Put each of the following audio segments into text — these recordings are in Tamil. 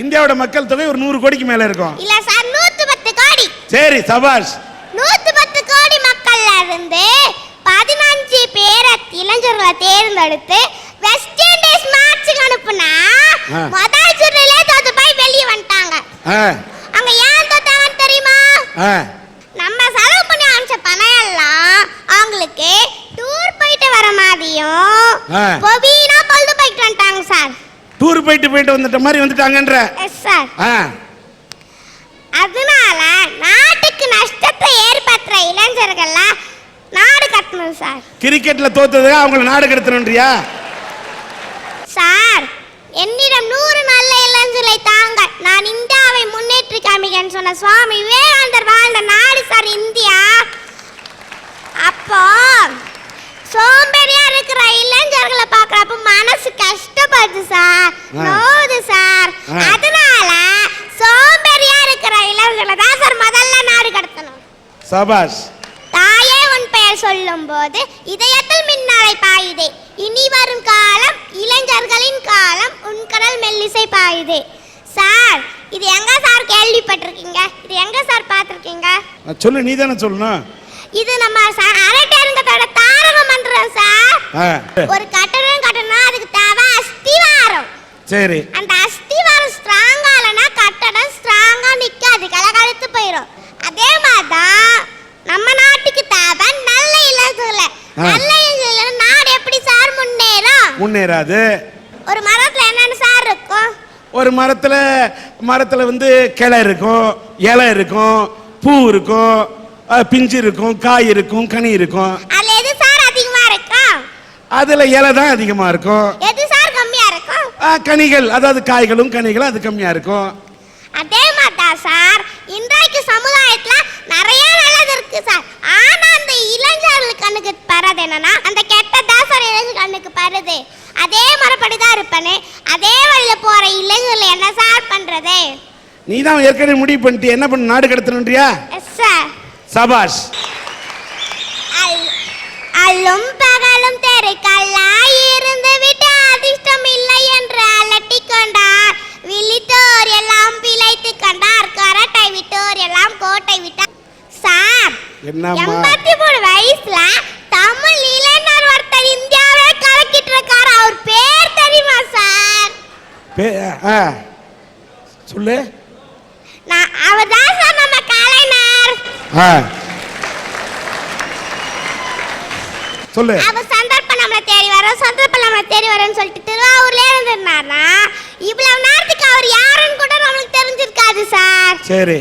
இந்தியாவோட மக்கள் தொகை ஒரு 100 கோடிக்கு மேல இருக்கும். இல்ல சார், 110 கோடி. சரி, சபாஷ். 110 கோடி மக்கள்ல இருந்து 15 பேரை இளைஞர்களை தேர்ந்தெடுத்து வெஸ்ட் இண்டீஸ் மேட்சுக்கு அனுப்புனா முதல் சுற்றுலயே தோத்து போய் வெளியே வந்துட்டாங்க. அங்க ஏன் தோத்தாங்கன்னு தெரியுமா? நம்ம செலவு பண்ணி அனுப்பிச்ச பணம் எல்லாம் அவங்களுக்கு டூர் போயிட்டு வர மாதிரியும் பொபீனா பொழுது போயிட்டு வந்துட்டாங்க சார். டூர் போயிட்டு வந்துட்ட மாதிரி வந்துட்டாங்கன்ற. Yes sir. அதனால நாட்டுக்கு நஷ்டத்தை ஏற்படுத்துற இளைஞர்கள்லாம் நாடு கடத்தணும் சார். கிரிக்கெட்ல தோத்தது அவங்கள நாடு கடத்தணும்ன்றியா? சார், என்னிடம் 100 நல்ல இளைஞர்களை தாங்க, நான் இந்தியாவை முன்னேற்றி காமிக்கன்னு சொன்ன சுவாமி விவேகானந்தர் வாழ்ந்த நாடு சார் இந்தியா. அப்போ சோம்பேறியா இருக்கிற இளைஞர்களை பார்க்கறப்ப மனசு கஷ்டப்படுது சார், நோவுது சார். அதனால சோம்பேறியா இருக்கிற இளைஞர்களை தான் சார் முதல்ல நாடு கடத்தணும். சபாஷ். தாயே உன் பெயர் சொல்லும் போது இதயத்தில் மின்னலை பாயுதே, இனி வரும் காலம் இளைஞர்களின் காலம், உன் கடல் மெல்லிசை பாயுதே. சார், இது எங்க சார் கேள்விப்பட்டிருக்கீங்க? இது எங்க சார் பார்த்திருக்கீங்க? சொல்லு, நீ தானே சொல்லணும். இது நம்ம அரட்டரங்கத்தோட தாரக மந்திரம் சார். ஒரு கட்டடம் கட்டணும், அதுக்கு தேவை அஸ்திவாரம். சரி. அந்த அஸ்திவாரம் ஸ்ட்ராங்கா இல்லனா கட்டடம் ஸ்ட்ராங்கா நிக்காது, கலகலத்து போயிடும். அதே மாதிரிதான் நம்ம நாட்டுக்கு தேவை நல்ல இளைஞர்கள். நல்ல இளைஞர்கள் நாடு எப்படி சார் முன்னேறும்? முன்னேறாது. ஒரு மரத்துல என்னன்னு சார் இருக்கும்? ஒரு மரத்துல வந்து கிளை இருக்கும், இலை இருக்கும், பூ இருக்கும், பிஞ்சு இருக்கும், காய் இருக்கும், கனி இருக்கும். அதுல எது சார் அதிகமா இருக்கும்? அதுல இலை தான் அதிகமா இருக்கும். எது சார் கம்மியா இருக்கும்? கனிகள், அதாவது காய்களும் கனிகளும் அது கம்மியா இருக்கும். அதே மாதிரி சார் இன்றைக்கு சமுதாயத்துல நிறைய நல்லது இருக்கு சார். ஆனா அந்த இளைஞர்கள் கண்ணுக்கு பரது என்னன்னா அந்த கெட்டதா சார் இளைஞர் கண்ணுக்கு பருது. அதே மரப்படிதான் இருப்பனே, அதே வழியில போற இளைஞர்கள் என்ன சார் பண்றது? நீ தான் ஏற்கனவே முடிவு பண்ணிட்டு என்ன பண்ண நாடு கடத்தணும்ன்றியா? Yes sir. சபாஷ். அல்லும் பகலும் தெருக்கல்லாய் இருந்து விட்டு அதிர்ஷ்டம் இல்லை என்று அலட்டி கொண்டார். விழித்தோர் எல்லாம் பிழைத்து கண்டார், கரட்டை விட்டோர் எல்லாம் கோட்டை விட்டார். சார், 83 வயசுல தமிழ் இளைஞர் ஒருத்தர் இந்தியாவே கலக்கிட்டு இருக்காரு. அவர் பேர் தெரியுமா சார்? சொல்லு. அவர் தான் சார் நம்ம கலைஞர். சொல்லு. அவர் சந்தர்ப்பம் நம்மளை தேடி வரோம், சந்தர்ப்பம் நம்மளை தேடி வரோன்னு சொல்லிட்டு திருவாரூர்ல இருந்திருந்தாருன்னா இவ்வளவு நேரத்துக்கு அவர் யாருன்னு கூட நம்மளுக்கு தெரிஞ்சிருக்காது சார். சரி.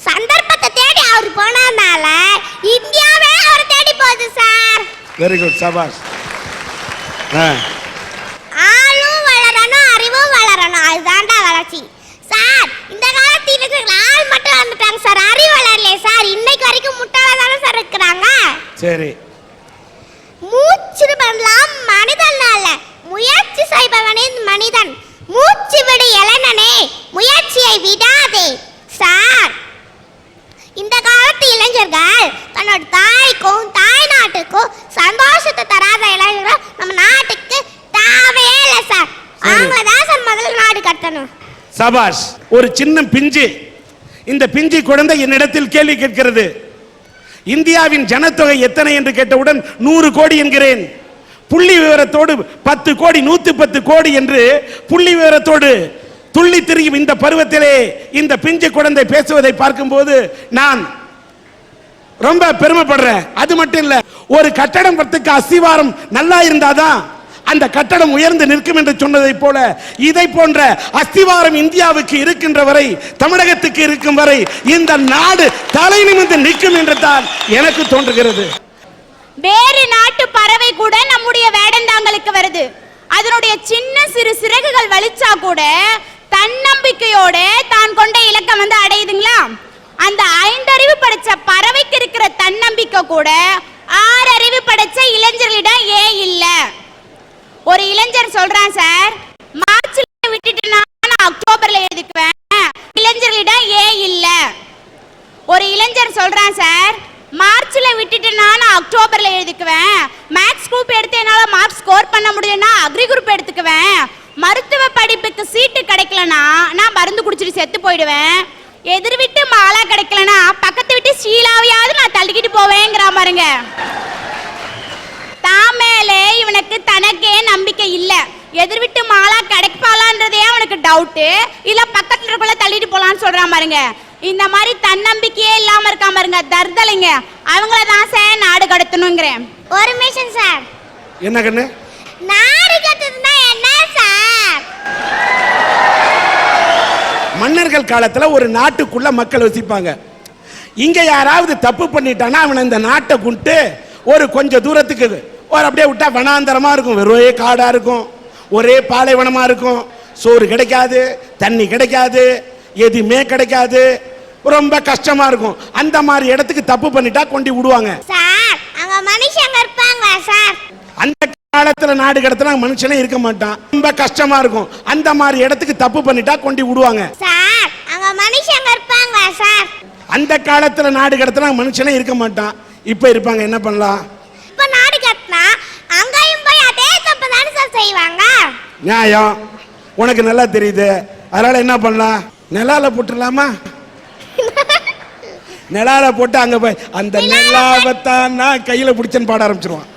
சந்தர்ப்பத்தை தேடி அவர் போனதுனால இந்தியாவே அவர் தேடி போகுது சார். வெரி குட், சபாஷ். ஆளும் வளரணும், அறிவும் வளரணும், அதுதான்டா வளர்ச்சி சார். இந்த காலத்தில் ஆள் மட்டும் வந்துட்டாங்க சார், அறிவு வளரலையே சார். இன்னைக்கு வரைக்கும் முட்டாளா தானே சார் இருக்கிறாங்க. சரி. மூச்சு பண்ணலாம் மனிதன் அல்ல, முயற்சி செய்பவனே மனிதன். மூச்சு விடு இளைஞனே, முயற்சியை விடாதே சார். இந்த காலத்து இளைஞர்கள் தன்னோட தாய்க்கும் தாய் நாட்டுக்கும் சந்தோஷத்தை தராத இளைஞர்கள் நம்ம நாட்டுக்கு தேவையே இல்லை சார். அவங்க தான் சார் முதல்ல நாடு கட்டணும். சபாஷ். ஒரு சின்ன பிஞ்சு, இந்த பிஞ்சு குழந்தை என்னிடத்தில் கேள்வி கேட்கிறது. இந்தியாவின் ஜனத்தொகை எத்தனை என்று கேட்டவுடன் 100 கோடி என்கிறேன். புள்ளி விவரத்தோடு 10 கோடி 110 கோடி என்று புள்ளி விவரத்தோடு துள்ளி திரியும் இந்த பருவத்திலே இந்த பிஞ்சு குழந்தை பேசுவதை பார்க்கும்போது நான் ரொம்ப பெருமைப்படுறேன். அது மட்டும் இல்ல, ஒரு கட்டடம் கட்டுறதுக்கு அஸ்திவாரம் நல்லா இருந்தாதான் அந்த கட்டடம் உயர்ந்து நிற்கும் என்று சொன்னதை போல இதை போன்ற அஸ்திவாரம் இந்தியாவுக்கு இருக்கின்ற வரை, தமிழகத்துக்கு இருக்கும் வரை இந்த நாடு தலை நிமிர்ந்து நிற்கும் என்று தான் எனக்கு தோன்றுகிறது. வேறு நாட்டு பறவை கூட நம்முடைய வேடந்தாங்களுக்கு வருது. அதனுடைய சின்ன சிறு சிறகுகள் வலிச்சா கூட தன்னம்பிக்கையோட தான் கொண்ட இலக்கம் அடையுதுங்களா? அந்த 5 அறிவு படைச்ச பறவைக்கு இருக்கிற தன்னம்பிக்கை கூட 6 அறிவு படைச்ச இளைஞர்களிடம் ஏன் இல்ல? ஒரு இளைஞர் சொல்றான் சார், மார்ச்ல விட்டுட்டு நான் அக்டோபர்ல எழுதிக்குவேன், இளைஞர்களிடம் ஏன் இல்ல? ஒரு இளைஞர் சொல்றான் சார், மார்ச்ல விட்டுட்டு நான் அக்டோபர்ல எழுதிக்குவேன், மேத்ஸ் குரூப் எடுத்து என்னால மார்க் ஸ்கோர் பண்ண முடியும்னா அக்ரி குரூப் எடுத்துக்குவேன், மருத்துவ படிப்புக்கு சீட்டு கிடைக்கலனா நான் மருந்து குடிச்சிட்டு செத்து போயிடுவேன். எதிர் வீட்டு மாலா கிடைக்கலனா பக்கத்து வீட்டு ஷீலாவையாவது நான் தள்ளிக்கிட்டு போவேங்கிற பாருங்க. தாமேலே இவனுக்கு தனக்கே நம்பிக்கை இல்ல. எதிர் வீட்டு மாலா கிடைப்பாளான்றதே அவனுக்கு டவுட். இல்ல பக்கத்துல இருக்கல தள்ளிட்டு போலான்னு சொல்றான் பாருங்க. இந்த மாதிரி தன்னம்பிக்கையே இல்லாம இருக்காம பாருங்க தர்தலைங்க. அவங்கள தான் சார் நாடு கடத்தணுங்கிறேன். ஒரு நிமிஷம் சார். என்ன கண்ணு? நாடு கடத்துனா என்ன சார்? மன்னர்கள் காலத்துல ஒரு நாட்டுக்குள்ள மக்கள் வசிப்பாங்க. இங்க யாராவது தப்பு பண்ணிட்டானா அவன் இந்த நாட்டை கொண்டு ஒரு கொஞ்சம் தூரத்துக்கு ஒரு அப்படியே விட்டா வனாந்தரமா இருக்கும். வெறும் காடா இருக்கும், ஒரே பாலைவனமா இருக்கும். சோறு கிடைக்காது, தண்ணி கிடைக்காது, எதுவுமே கிடைக்காது, ரொம்ப கஷ்டமா இருக்கும். அந்த மாதிரி இடத்துக்கு தப்பு பண்ணிட்டா கொண்டு விடுவாங்க சார். அங்க மனுஷங்க இருப்பாங்க சார். அந்த காலத்துல நாடு கடத்தினா மனுஷனே இருக்க மாட்டான், ரொம்ப கஷ்டமா இருக்கும். அந்த மாதிரி இடத்துக்கு தப்பு பண்ணிட்டா கொண்டு விடுவாங்க சார். அங்க மனுஷங்க இருப்பாங்க சார். அந்த காலத்துல நாடு கடத்தினா மனுஷனே இருக்க மாட்டான், இப்ப இருப்பாங்க. என்ன பண்ணலாம்? இப்ப நாடு கடத்தினா அங்கேயும் போய் அதே தப்பு தானே சார் செய்வாங்க. நியாயம் உனக்கு நல்லா தெரியுது. அதனால என்ன பண்ணலாம்? நிலால போட்டுடலாமா? நிலால போட்டு அங்க போய் அந்த நிலாவத்தான் நான் கையில பிடிச்சேன்னு பாட ஆரம்பிச்சிருவான்.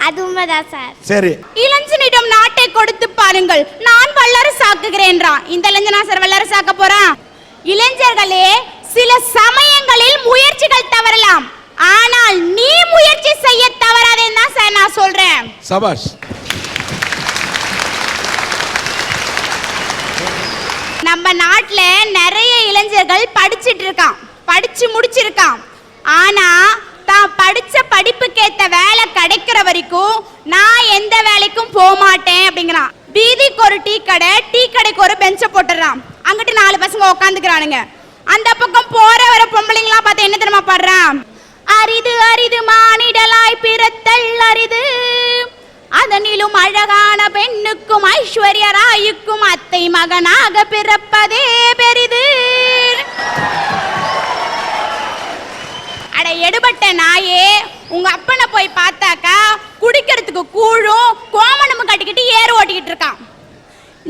அது உண்மைதான் சார். சரி. இளஞ்சனிடம் நாட்டை கொடுத்து பாருங்கள், நான் வல்லரசாக்குகிறேன்றான். இந்த இளைஞனா சார் வல்லரசாக்க போறான்? இளைஞர்களே, சில சமயங்களில் முயற்சிகள் தவறலாம், ஆனால் நீ முயற்சி செய்ய தவறாதேன்னு தான் சார் நான் சொல்றேன். சபாஷ். நம்ம நாட்டுல நிறைய இளைஞர்கள் படிச்சிட்டு இருக்கான், படிச்சு முடிச்சிருக்கான். ஆனா தான் படிச்ச படிப்புக்கேத்த வேலை கிடைக்கிற வரைக்கும் நான் எந்த வேலைக்கும் போக மாட்டேன் அப்படிங்கிறான். வீதிக்கு ஒரு டீ கடை, டீ கடைக்கு ஒரு பெஞ்ச போட்டுறான். அங்கிட்டு 4 பசங்க உட்காந்துக்கிறானுங்க. அந்த பக்கம் போற வர பொம்பளைங்களா பார்த்து என்ன தெரியுமா பாடுறான்? அரிது அரிது மானிடலாய் பிறத்தல் அரிது, அதனிலும் அழகான பெண்ணுக்கும் ஐஸ்வர்ய ராயுக்கும் அத்தை மகனாக பிறப்பதே பெரிது. அட எடுபட்ட நாயே, உங்க அப்பனை போய் பார்த்தாக்கா குடிக்கிறதுக்கு கூழும் கோமணமும் கட்டிக்கிட்டு ஏறு ஓட்டிக்கிட்டு இருக்கான்.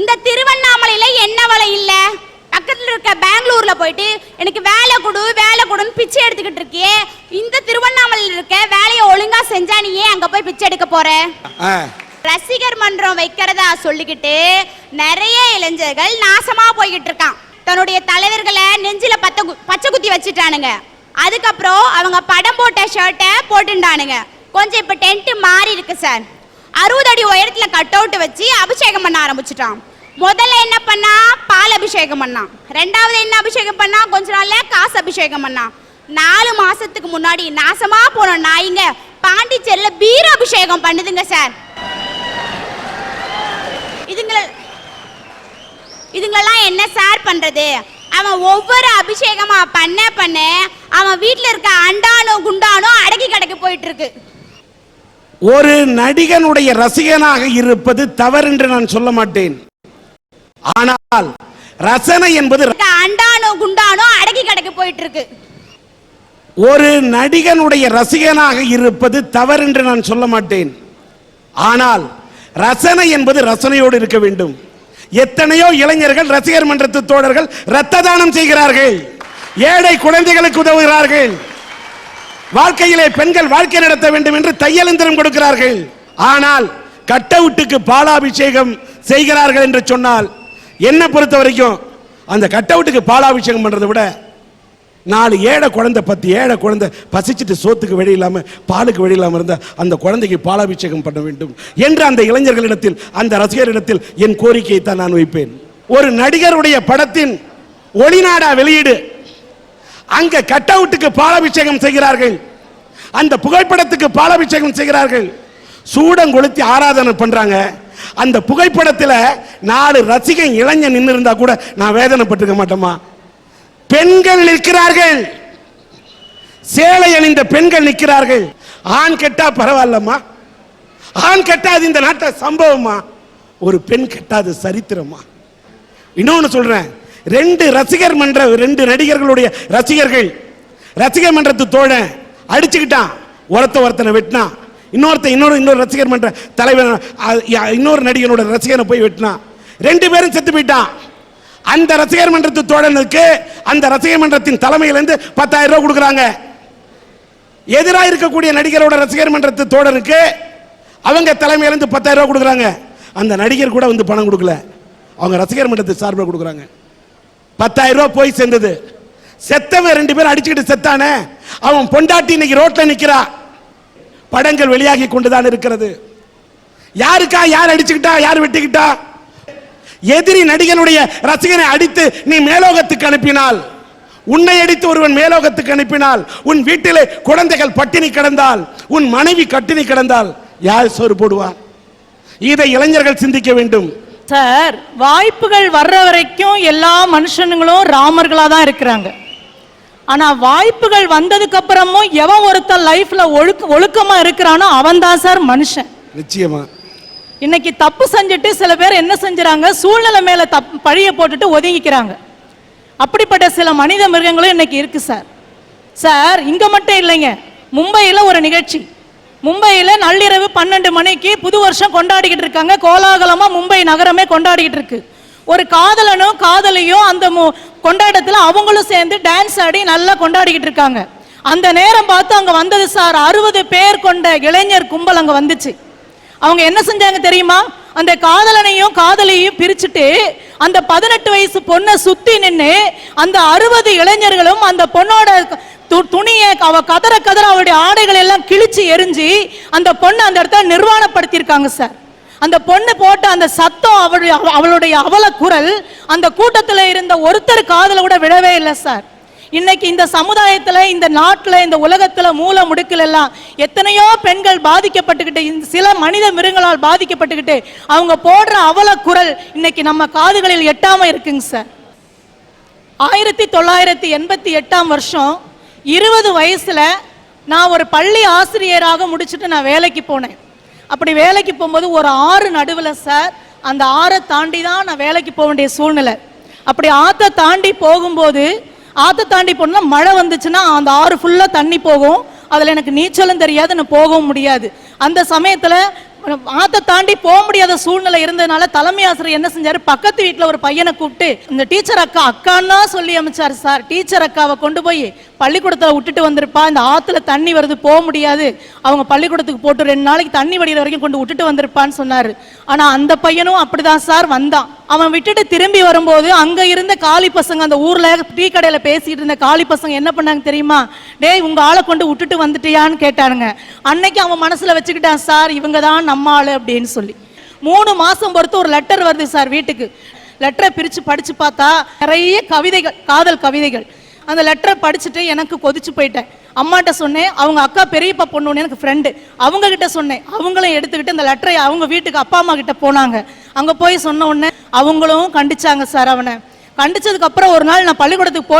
இந்த திருவண்ணாமலையில என்ன வலை இல்ல? பக்கத்துல இருக்க பெங்களூர்ல போயிட்டு எனக்கு வேலை கொடு வேலை கொடுன்னு பிச்சை எடுத்துக்கிட்டு இருக்கியே. இந்த திருவண்ணாமலையில் இருக்க வேலையை ஒழுங்கா செஞ்சா நீ ஏன் அங்க போய் பிச்சை எடுக்க போற? ரசிகர் மன்றம் வைக்கிறதா சொல்லிக்கிட்டு நிறைய இளைஞர்கள் நாசமா போய்கிட்டு இருக்கான். தன்னுடைய தலைவர்களை நெஞ்சில பச்சை குத்தி வச்சுட்டானுங்க. அதுக்கப்புறம் அவங்க படம் போட்ட ஷர்ட்டை போட்டுட்டானுங்க. கொஞ்சம் இப்ப டென்ட் மாறி இருக்கு சார். 60 அடி உயரத்துல கட் அவுட் வச்சு அபிஷேகம் பண்ண ஆரம்பிச்சுட்டான். முதல்ல என்ன பண்ணா? பால் அபிஷேகம் பண்ணான். ரெண்டாவது என்ன அபிஷேகம் பண்ணா? கொஞ்ச நாள்ல காசு அபிஷேகம் பண்ணான். 4 மாசத்துக்கு முன்னாடி நாசமா போன நாய்ங்க பாண்டிச்சேரியில பீர அபிஷேகம் பண்ணுதுங்க சார். இதுங்களெல்லாம் என்ன சார் பண்றது? அவன் ஒவ்வொரு அபிஷேகமா பண்ண பண்ண அவன் வீட்டுல இருக்க அண்டானோ குண்டானோ அடக்கி கடக்கு போயிட்டு இருக்கு. ஒரு நடிகனுடைய ரசிகனாக இருப்பது தவறு என்று நான் சொல்ல மாட்டேன். ஆனால் ரசனை என்பது அண்டானோ குண்டானோ அடக்கி கடக்கு போயிட்டு இருக்கு. ஒரு நடிகனுடைய ரசிகனாக இருப்பது தவறு என்று நான் சொல்ல மாட்டேன். ஆனால் ரசனை என்பது ரசனையோடு இருக்க வேண்டும். எத்தனையோ இளைஞர்கள் ரசிகர் மன்றத்து தோழர்கள் இரத்த தானம் செய்கிறார்கள், ஏழை குழந்தைகளுக்கு உதவுகிறார்கள், வாழ்க்கையிலே பெண்கள் வாழ்க்கை நடத்த வேண்டும் என்று தையலந்திரம் கொடுக்கிறார்கள். ஆனால் கட் அவுட்டுக்கு பாலாபிஷேகம் செய்கிறார்கள் என்று சொன்னால் என்ன பொறுத்த வரைக்கும் அந்த கட் அவுட்டுக்கு பாலாபிஷேகம் பண்றதை விட 4 ஏழை குழந்தை 10 ஏழை குழந்தை பசிச்சுட்டு சோத்துக்கு வழி இல்லாம பாலுக்கு வழி இல்லாம இருந்த அந்த குழந்தைக்கு பாலாபிஷேகம் பண்ண வேண்டும் என்று அந்த இளைஞர்களிடத்தில் அந்த ரசிகரிடத்தில் என் கோரிக்கையை தான் நான் வைப்பேன். ஒரு நடிகருடைய படத்தின் ஒளிநாடா வெளியீடு, அங்க கட் அவுட்டுக்கு பாலாபிஷேகம் செய்கிறார்கள், அந்த புகைப்படத்துக்கு பாலாபிஷேகம் செய்கிறார்கள், சூடம் கொளுத்தி ஆராதனை பண்றாங்க. அந்த புகைப்படத்தில் 4 ரசிகன் இளைஞன் நின்று இருந்தா கூட நான் வேதனைப்பட்டிருக்க மாட்டோமா? பெண்கள் நிற்கிறார்கள், சேலை அணிந்த பெண்கள் நிற்கிறார்கள். ஆண் கெட்டா பரவாயில்லம்மா, ஆண் கெட்டாது இந்த நாட்டை சம்பவமா, ஒரு பெண் கெட்டாது சரித்திரமா. இன்னொன்னு சொல்றேன், 2 ரசிகர் மன்ற 2 நடிகர்களுடைய ரசிகர்கள் ரசிகர் மன்றத்து தோழன் அடிச்சுக்கிட்டான், ஒருத்தனை வெட்டினான். இன்னொரு ரசிகர் மன்ற தலைவர் இன்னொரு நடிகனோட ரசிகனை போய் வெட்டினான். 2 பேரும் செத்து போயிட்டான். அந்த ரசிகர் மன்றத்து தோழனுக்கு அந்த ரசிகர் மன்றத்தின் தலைமையிலிருந்து 10,000 ரூபாய் கொடுக்குறாங்க. எதிராக இருக்கக்கூடிய நடிகரோட ரசிகர் மன்றத்து தோழனுக்கு அவங்க தலைமையிலிருந்து 10,000 ரூபாய் கொடுக்குறாங்க. அந்த நடிகர் கூட வந்து பணம் கொடுக்கல, அவங்க ரசிகர் மன்றத்து சார்பில் கொடுக்குறாங்க. 10,000 ரூபாய் போய் சேர்ந்தது. செத்தவன் 2 பேரும் அடிச்சுக்கிட்டு செத்தானே, அவன் பொண்டாட்டி இன்னைக்கு ரோட்ல நிக்கிறா. படங்கள் வெளியாகி கொண்டுதான் இருக்கிறது. யாருக்கா யார் அடிச்சுக்கிட்டா, யார் வெட்டிக்கிட்டா? எதிரி நடிகனுடைய ரசிகனை அடித்து நீ மேலோகத்துக்கு அனுப்பினால், உன்னை அடித்து ஒருவன் மேலோகத்துக்கு அனுப்பினால், உன் வீட்டிலே குழந்தைகள் பட்டினி கிடந்தால், உன் மனைவி கட்டினி கிடந்தால் யார் சோறு போடுவா? இதை இளைஞர்கள் சிந்திக்க வேண்டும். சார், வாய்ப்புகள் வர்ற வரைக்கும் எல்லா மனுஷனுங்களும் ராமர்களா தான் இருக்கிறாங்க. ஆனா வாய்ப்புகள் வந்ததுக்கு அப்புறமும் எவன் ஒருத்தன் லைஃப்ல ஒழுக்கமா இருக்கிறானோ அவன் தான் சார் மனுஷன். நிச்சயமா. இன்னைக்கு தப்பு செஞ்சுட்டு சில பேர் என்ன செஞ்சுறாங்க, சூழ்நிலை மேல பழிய போட்டுட்டு ஒதுங்கிக்கிறாங்க. அப்படிப்பட்ட சில மனித மிருகங்களும் இன்னைக்கு இருக்கு சார். சார், இங்க மட்டும் இல்லைங்க, மும்பையில் ஒரு நிகழ்ச்சி. மும்பையில் நள்ளிரவு 12 மணிக்கு புது வருஷம் கொண்டாடிக்கிட்டு இருக்காங்க. கோலாகலமா மும்பை நகரமே கொண்டாடிக்கிட்டு இருக்கு. ஒரு காதலனும் காதலியும் அந்த கொண்டாட்டத்தில் அவங்களும் சேர்ந்து டான்ஸ் ஆடி நல்லா கொண்டாடிக்கிட்டு இருக்காங்க. அந்த நேரம் பார்த்து அங்க வந்தது சார் 60 பேர் கொண்ட இளைஞர் கும்பல் அங்க வந்துச்சு. அவங்க என்ன செஞ்சாங்க தெரியுமா? அந்த காதலனையும் காதலியையும் பிரிச்சுட்டு அந்த 18 வயசு பொண்ணை சுத்தி நின்று அந்த 60 இளைஞர்களும் அந்த பொண்ணோட துணியை அவ கதற அவளுடைய ஆடைகள் எல்லாம் கிழிச்சு எரிஞ்சு அந்த பொண்ணை அந்த இடத்துல நிர்வாணப்படுத்தியிருக்காங்க சார். அந்த பொண்ணு போட்ட அந்த சத்தம், அவளுடைய அவல குரல் அந்த கூட்டத்தில் இருந்த ஒருத்தர் காதல கூட விழவே இல்லை சார். இன்னைக்கு இந்த சமுதாயத்துல, இந்த நாட்டுல, இந்த உலகத்துல மூல முடுக்கல் எல்லாம் எத்தனையோ பெண்கள் பாதிக்கப்பட்டுக்கிட்டு, சில மனித மிருகங்களால் பாதிக்கப்பட்டுக்கிட்டு அவங்க போடுற அவல குரல் இன்னைக்கு நம்ம காதுகளில் எட்டாம இருக்குங்க சார். 1988 வருஷம் 20 வயசுல நான் ஒரு பள்ளி ஆசிரியராக முடிச்சுட்டு நான் வேலைக்கு போனேன். அப்படி வேலைக்கு போகும்போது ஒரு ஆறு நடுவில் சார், அந்த ஆறை தாண்டி தான் நான் வேலைக்கு போக வேண்டிய சூழ்நிலை. அப்படி ஆற்றை தாண்டி போகும்போது, ஆற்றை தாண்டி போனால் மழை வந்துச்சுன்னா அந்த ஆறு ஃபுல்லாக தண்ணி போகும். அதில் எனக்கு நீச்சலும் தெரியாது, நான் போகவும் முடியாது. அந்த சமயத்தில் ஆற்றை தாண்டி போக முடியாத சூழ்நிலை இருந்ததுனால தலைமை ஆசிரியர் என்ன செஞ்சாரு, பக்கத்து வீட்டில் ஒரு பையனை கூப்பிட்டு இந்த டீச்சர் அக்கா அக்கான்னா சொல்லி அமைச்சார் சார். டீச்சர் அக்காவை கொண்டு போய் பள்ளிக்கூடத்தில் விட்டுட்டு வந்திருப்பா, இந்த ஆற்றுல தண்ணி வருது போக முடியாது, அவங்க பள்ளிக்கூடத்துக்கு போட்டு 2 நாளைக்கு தண்ணி வடிகிற வரைக்கும் கொண்டு விட்டுட்டு வந்திருப்பான்னு சொன்னார். ஆனால் அந்த பையனும் அப்படிதான் சார் வந்தான். அவன் விட்டுட்டு திரும்பி வரும்போது அங்கே இருந்த காலி பசங்க, அந்த ஊரில் டீ கடையில் பேசிட்டு இருந்த காலி பசங்க என்ன பண்ணாங்க தெரியுமா? டேய், உங்கள் ஆளை கொண்டு விட்டுட்டு வந்துட்டியான்னு கேட்டானுங்க. அன்னைக்கு அவன் மனசில் வச்சுக்கிட்டான் சார், இவங்க தான் நம்ம ஆளு அப்படின்னு சொல்லி. 3 மாதம் பொறுத்து ஒரு லெட்டர் வருது சார் வீட்டுக்கு. லெட்டரை பிரித்து படித்து பார்த்தா நிறைய கவிதைகள், காதல் கவிதைகள். அந்த லெட்டரை படிச்சுட்டு எனக்கு கொதிச்சு போயிட்டேன். அம்மாட்ட சொன்னேன், அவங்க அக்கா பெரியப்பா பொண்ணு எனக்கு ஃப்ரெண்டு, அவங்க கிட்ட சொன்னேன். அவங்களும் எடுத்துக்கிட்டு அந்த லெட்டரை அவங்க வீட்டுக்கு அப்பா அம்மா கிட்ட போனாங்க. அங்கே போய் சொன்ன உடனே அவங்களும் கண்டிச்சாங்க சார். அவனை கண்டிச்சதுக்கு அப்புறம் ஒரு நாள் நான் பள்ளிக்கூடத்துக்கு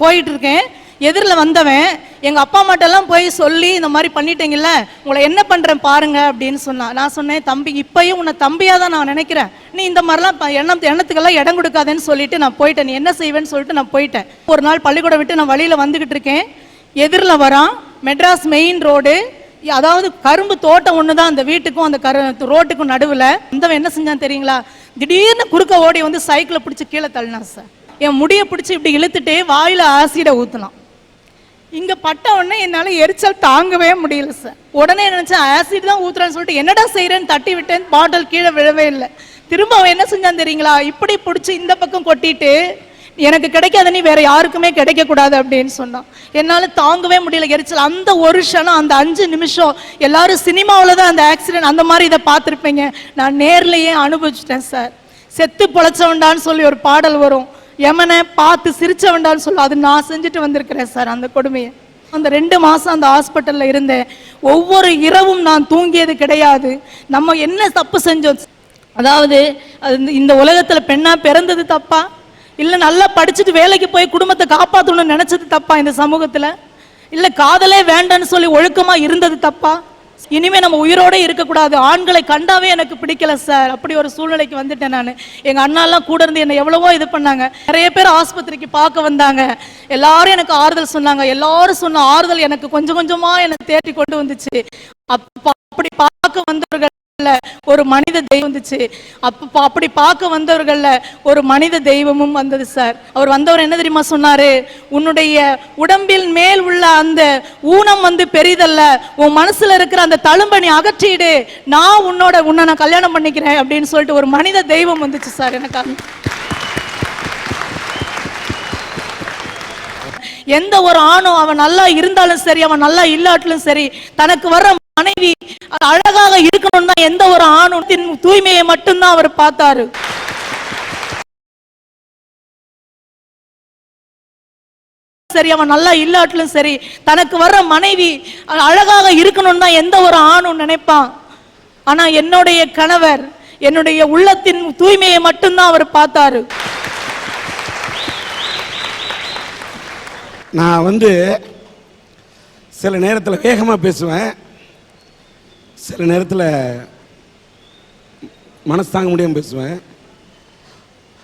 போயிட்டு இருக்கேன். எதிரில் வந்தவன் எங்கள் அப்பா அம்மாட்டெல்லாம் போய் சொல்லி இந்த மாதிரி பண்ணிட்டீங்கல்ல, உங்களை என்ன பண்ணுறேன் பாருங்க அப்படின்னு சொன்னான். நான் சொன்னேன், தம்பி இப்பயும் உன்னை தம்பியாக தான் நான் நினைக்கிறேன், நீ இந்த மாதிரிலாம் எண்ணத்துக்கெல்லாம் இடம் கொடுக்காதேன்னு சொல்லிட்டு நான் போயிட்டேன். நீ என்ன செய்வேன்னு சொல்லிட்டு நான் போயிட்டேன். ஒரு நாள் பள்ளிக்கூடம் விட்டு நான் வழியில் வந்துக்கிட்டு இருக்கேன். எதிரில் வரான், மெட்ராஸ் மெயின் ரோடு, அதாவது கரும்பு தோட்டம் ஒன்று தான் அந்த வீட்டுக்கும் அந்த ரோட்டுக்கும் நடுவில். வந்தவன் என்ன செஞ்சான் தெரியுங்களா? திடீர்னு குறுக்க ஓடி வந்து சைக்கிளை பிடிச்சி கீழே தள்ளினான் சார். என் முடியை பிடிச்சி இப்படி இழுத்துட்டு வாயில் ஆசிடை ஊற்றினான். இங்கே பட்ட உடனே என்னால் எரிச்சல் தாங்கவே முடியல சார். உடனே நினச்சேன் ஆசிட் தான் ஊற்றுறான்னு சொல்லிட்டு என்னடா செய்கிறேன்னு தட்டி விட்டேன். பாட்டில் கீழே விழவே இல்லை. திரும்ப அவன் என்ன செஞ்சான் தெரியுங்களா? இப்படி பிடிச்சி இந்த பக்கம் கொட்டிட்டு எனக்கு கிடைக்காத நீ வேற யாருக்குமே கிடைக்கக்கூடாது அப்படின்னு சொன்னான். என்னால் தாங்கவே முடியல எரிச்சல். அந்த ஒரு க்ஷணம், அந்த 5 நிமிஷம், எல்லாரும் சினிமாவில் தான் அந்த ஆக்சிடென்ட் அந்த மாதிரி இதை பார்த்துருப்பீங்க, நான் நேர்லையே அனுபவிச்சிட்டேன் சார். செத்து பொழைச்சவண்டான்னு சொல்லி ஒரு பாடல் வரும், எமனை பார்த்து சிரிச்சவண்டான்னு சொல்லி, அது நான் செஞ்சுட்டு வந்திருக்கிறேன் சார் அந்த கொடுமையை. அந்த 2 மாதம் அந்த ஹாஸ்பிட்டலில் இருந்தேன். ஒவ்வொரு இரவும் நான் தூங்கியது கிடையாது. நம்ம என்ன தப்பு செஞ்சோம்? அதாவது இந்த உலகத்தில் பெண்ணாக பிறந்தது தப்பா, இல்லை நல்லா படிச்சுட்டு வேலைக்கு போய் குடும்பத்தை காப்பாற்றணும்னு நினச்சது தப்பா இந்த சமூகத்தில்? இல்லை காதலே வேண்டான்னு சொல்லி ஒழுக்கமாக இருந்தது தப்பா? இனிமே நம்ம உயிரோட இருக்கக்கூடாது. ஆண்களை கண்டாவே எனக்கு பிடிக்கல சார். அப்படி ஒரு சூழ்நிலைக்கு வந்துட்டேன் நான். எங்கள் அண்ணாலாம் கூட இருந்து என்னை எவ்வளவோ இது பண்ணாங்க. நிறைய பேர் ஆஸ்பத்திரிக்கு பார்க்க வந்தாங்க. எல்லாரும் எனக்கு ஆறுதல் சொன்னாங்க. எல்லாரும் சொன்ன ஆறுதல் எனக்கு கொஞ்சம் கொஞ்சமாக என்னை தேடி கொண்டு வந்துச்சு. அப்பா அப்படி பார்க்க வந்தவர்கள் ஒரு மனித தெய்வம் வந்துச்சு. அப்படி பார்க்க வந்தவர்கள்ல ஒரு மனித தெய்வமும் வந்தது சார். அவர் வந்தவர் என்ன தெரியுமா சொன்னாரு? உன்னுடைய உடம்பில் மேல் உள்ள அந்த ஊனம் பெரிதல்ல, உன் மனசுல இருக்கிற அந்த தழும்பை நீ அகற்றிடு, நான் உன்னை நான் கல்யாணம் பண்ணிக்கிறேன் அப்படின்னு சொல்லிட்டு ஒரு மனித தெய்வம் வந்துச்சு சார் எனக்கு. எந்த ஒரு ஆணும் அவன் நல்லா இருந்தாலும் சரி, அவன் நல்லா இல்லாட்டிலும் சரி, தனக்கு வர்ற மனைவி அழகாக இருக்கணும் தான் எந்த ஒரு ஆணும் தூய்மையை மட்டும்தான் அவர் பார்த்தாரு. சரி, அவன் நல்லா இல்லாட்டிலும் சரி, தனக்கு வர்ற மனைவி அழகாக இருக்கணும் தான் எந்த ஒரு ஆணும் நினைப்பான். ஆனா என்னுடைய கணவர் என்னுடைய உள்ளத்தின் தூய்மையை மட்டும்தான் அவர் பார்த்தாரு. நான் சில நேரத்தில் வேகமாக பேசுவேன், சில நேரத்தில் மனசு தாங்க முடியாமல் பேசுவேன்.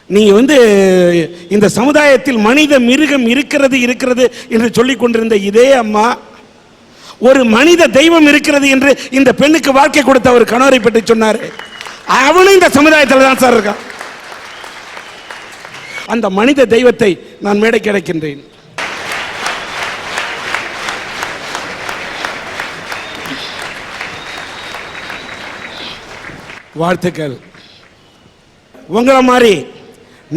நீங்கள் இந்த சமுதாயத்தில் மனித மிருகம் இருக்கிறது என்று சொல்லிக் கொண்டிருந்த இதே அம்மா ஒரு மனித தெய்வம் இருக்கிறது என்று இந்த பெண்ணுக்கு வாழ்க்கை கொடுத்த ஒரு கணவரை பற்றி சொன்னார். அவனும் இந்த சமுதாயத்தில் தான் சார் இருக்கான். அந்த மனித தெய்வத்தை நான் மேடைக்கு அழைக்கின்றேன். வாழ்த்துக்கள். உங்களை மாதிரி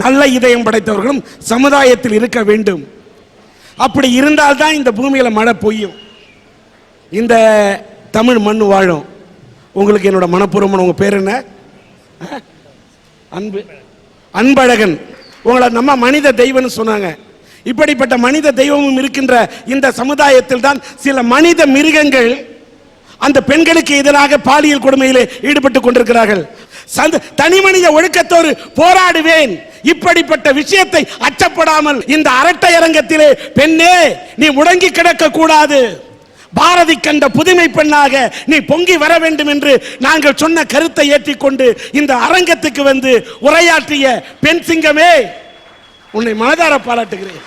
நல்ல இதயம் படைத்தவர்களும் சமுதாயத்தில் இருக்க வேண்டும். அப்படி இருந்தால்தான் இந்த பூமியில மழை பொய்யும், இந்த தமிழ் மண் வாழும். உங்களுக்கு என்னோட மனப்பூர்வமான, உங்க பேர் என்ன? அன்பழகன். உங்களை நம்ம மனித தெய்வம்னு சொன்னாங்க. இப்படிப்பட்ட மனித தெய்வமும் இருக்கின்ற இந்த சமுதாயத்தில் தான் சில மனித மிருகங்கள் அந்த பெண்களுக்கு எதிராக பாலியல் கொடுமையிலே ஈடுபட்டுக் கொண்டிருக்கிறார்கள். தனி மனித ஒழுக்கத்தோடு போராடுவேன். இப்படிப்பட்ட விஷயத்தை அச்சப்படாமல் இந்த அரட்டை அரங்கத்திலே பெண்ணே நீ முடங்கி கிடக்க கூடாது, பாரதி கண்ட புதுமை பெண்ணாக நீ பொங்கி வர வேண்டும் என்று நாங்கள் சொன்ன கருத்தை ஏற்றிக்கொண்டு இந்த அரங்கத்துக்கு உரையாற்றிய பெண் சிங்கமே, உன்னை மனதார பாராட்டுகிறேன்.